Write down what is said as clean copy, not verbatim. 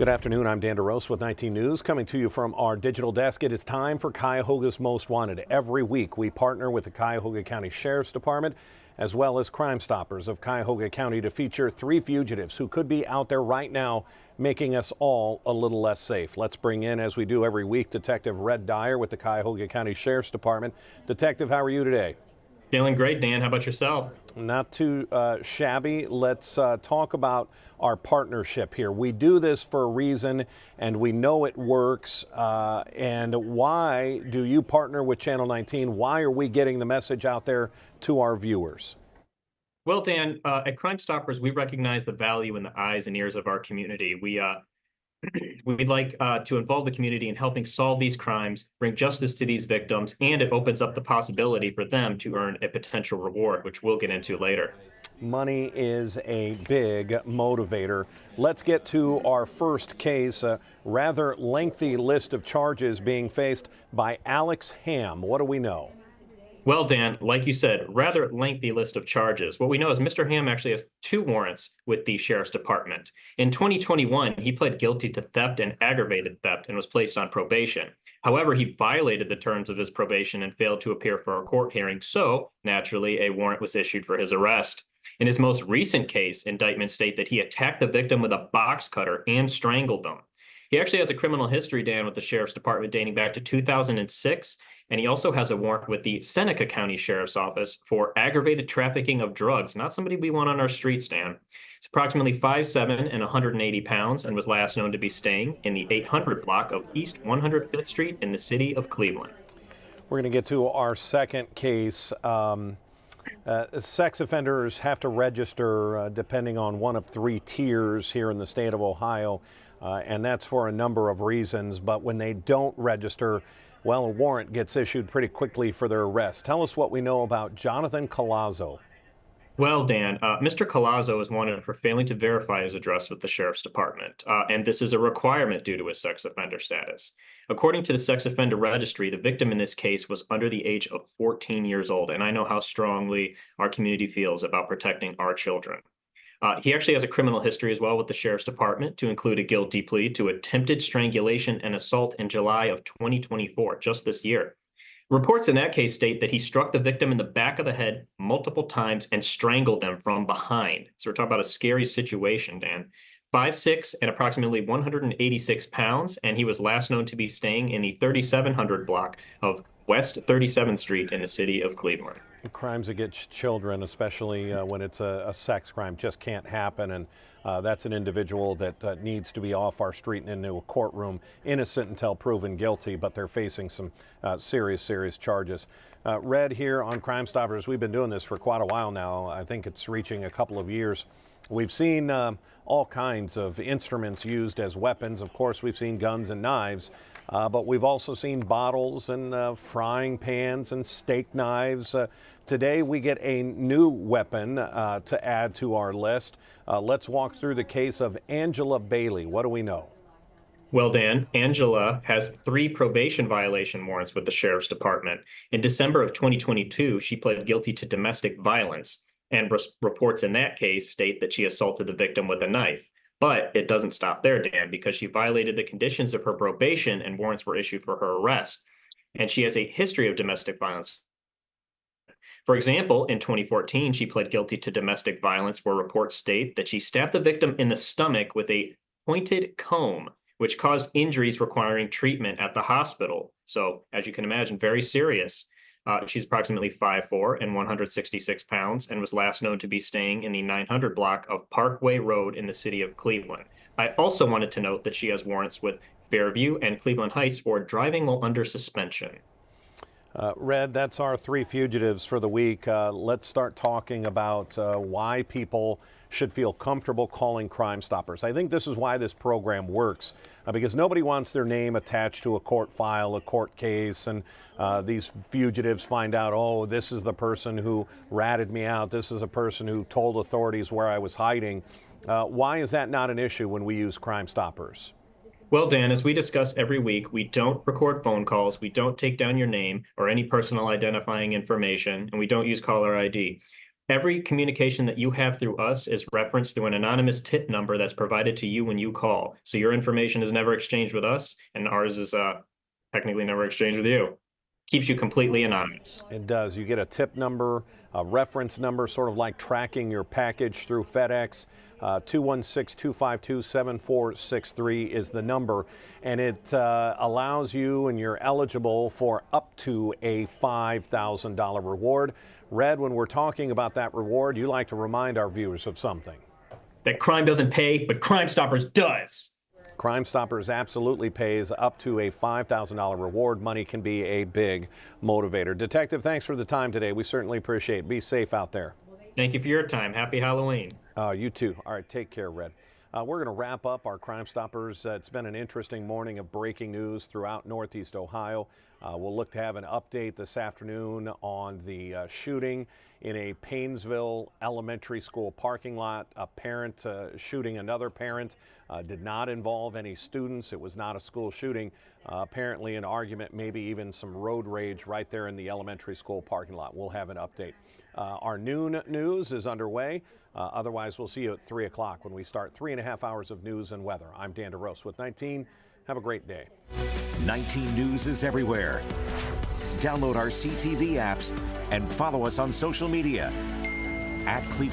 Good afternoon. I'm Dan DeRose with 19 News, coming to you from our digital desk. It is time for Cuyahoga's Most Wanted. Every week, we partner with the Cuyahoga County Sheriff's Department as well as Crime Stoppers of Cuyahoga County to feature 3 fugitives who could be out there right now making us all a little less safe. Let's bring in, as we do every week, Detective Red Dyer with the Cuyahoga County Sheriff's Department. Detective, how are you today? Feeling great, Dan. How about yourself? Not too shabby. Let's talk about our partnership here. We do this for a reason, and we know it works. And why do you partner with Channel 19? Why are we getting the message out there to our viewers? Well, Dan, at Crime Stoppers, we recognize the value in the eyes and ears of our community. We'd like to involve the community in helping solve these crimes, bring justice to these victims, and it opens up the possibility for them to earn a potential reward, which we'll get into later. Money is a big motivator. Let's get to our first case, a rather lengthy list of charges being faced by Alex Ham. What do we know? Well, Dan, like you said, rather lengthy list of charges. What we know is Mr. Ham actually has 2 warrants with the Sheriff's Department. In 2021, he pled guilty to theft and aggravated theft and was placed on probation. However, he violated the terms of his probation and failed to appear for a court hearing, so naturally a warrant was issued for his arrest. In his most recent case, indictments state that he attacked the victim with a box cutter and strangled them. He actually has a criminal history, Dan, with the Sheriff's Department dating back to 2006, and he also has a warrant with the Seneca County Sheriff's Office for aggravated trafficking of drugs. Not somebody we want on our streets, Dan. It's approximately 5'7" and 180 pounds and was last known to be staying in the 800 block of East 105th Street in the city of Cleveland. We're going to get to our second case. Sex offenders have to register depending on one of 3 tiers here in the state of Ohio, and that's for a number of reasons. But when they don't register, well, a warrant gets issued pretty quickly for their arrest. Tell us what we know about Jonathan Cazo. Well, Dan, Mr. Cazo is wanted for failing to verify his address with the Sheriff's Department, and this is a requirement due to his sex offender status. According to the Sex Offender Registry, the victim in this case was under the age of 14 years old, and I know how strongly our community feels about protecting our children. He actually has a criminal history as well with the Sheriff's Department, to include a guilty plea to attempted strangulation and assault in July of 2024, just this year. Reports in that case state that he struck the victim in the back of the head multiple times and strangled them from behind. So we're talking about a scary situation, Dan. 5'6" and approximately 186 pounds, and he was last known to be staying in the 3700 block of West 37th Street in the city of Cleveland. Crimes against children, especially when it's a sex crime, just can't happen. And that's an individual that needs to be off our street and into a courtroom, innocent until proven guilty, but they're facing some serious charges. Red, here on Crime Stoppers, we've been doing this for quite a while now. I think it's reaching a couple of years. We've seen all kinds of instruments used as weapons. Of course, we've seen guns and knives, but we've also seen bottles and frying pans and steak knives. Today, we get a new weapon to add to our list. Let's walk through the case of Angela Bailey. What do we know? Well, Dan, Angela has 3 probation violation warrants with the Sheriff's Department. In December of 2022, she pled guilty to domestic violence, and reports in that case state that she assaulted the victim with a knife. But it doesn't stop there, Dan, because she violated the conditions of her probation and warrants were issued for her arrest. And she has a history of domestic violence. For example, in 2014, she pled guilty to domestic violence where reports state that she stabbed the victim in the stomach with a pointed comb, which caused injuries requiring treatment at the hospital. So, as you can imagine, very serious. She's approximately 5'4" and 166 pounds and was last known to be staying in the 900 block of Parkway Road in the city of Cleveland. I also wanted to note that she has warrants with Fairview and Cleveland Heights for driving while under suspension. Red, that's our 3 fugitives for the week. Let's start talking about why people should feel comfortable calling Crime Stoppers. I think this is why this program works, because nobody wants their name attached to a court file, a court case, and these fugitives find out, oh, this is the person who ratted me out. This is a person who told authorities where I was hiding. Why is that not an issue when we use Crime Stoppers? Well, Dan, as we discuss every week, we don't record phone calls, we don't take down your name or any personal identifying information, and we don't use caller ID. Every communication that you have through us is referenced through an anonymous tip number that's provided to you when you call. So your information is never exchanged with us, and ours is technically never exchanged with you. Keeps you completely anonymous. It does. You get a tip number, a reference number, sort of like tracking your package through FedEx. 216-252-7463 is the number, and it allows you, and you're eligible for up to a $5,000 reward. Red, when we're talking about that reward, you like to remind our viewers of something. That crime doesn't pay, but Crime Stoppers does. Crime Stoppers absolutely pays up to a $5,000 reward. Money can be a big motivator. Detective, thanks for the time today. We certainly appreciate it. Be safe out there. Thank you for your time. Happy Halloween. You too. All right, take care, Red. We're going to wrap up our Crime Stoppers. It's been an interesting morning of breaking news throughout Northeast Ohio. We'll look to have an update this afternoon on the shooting in a Paynesville elementary school parking lot. A parent shooting another parent, did not involve any students. It was not a school shooting. Apparently an argument, maybe even some road rage right there in the elementary school parking lot. We'll have an update. Our noon news is underway. Otherwise, we'll see you at 3 o'clock when we start 3.5 hours of news and weather. I'm Dan DeRose with 19. Have a great day. 19 News is everywhere. Download our CTV apps and follow us on social media @Cleveland.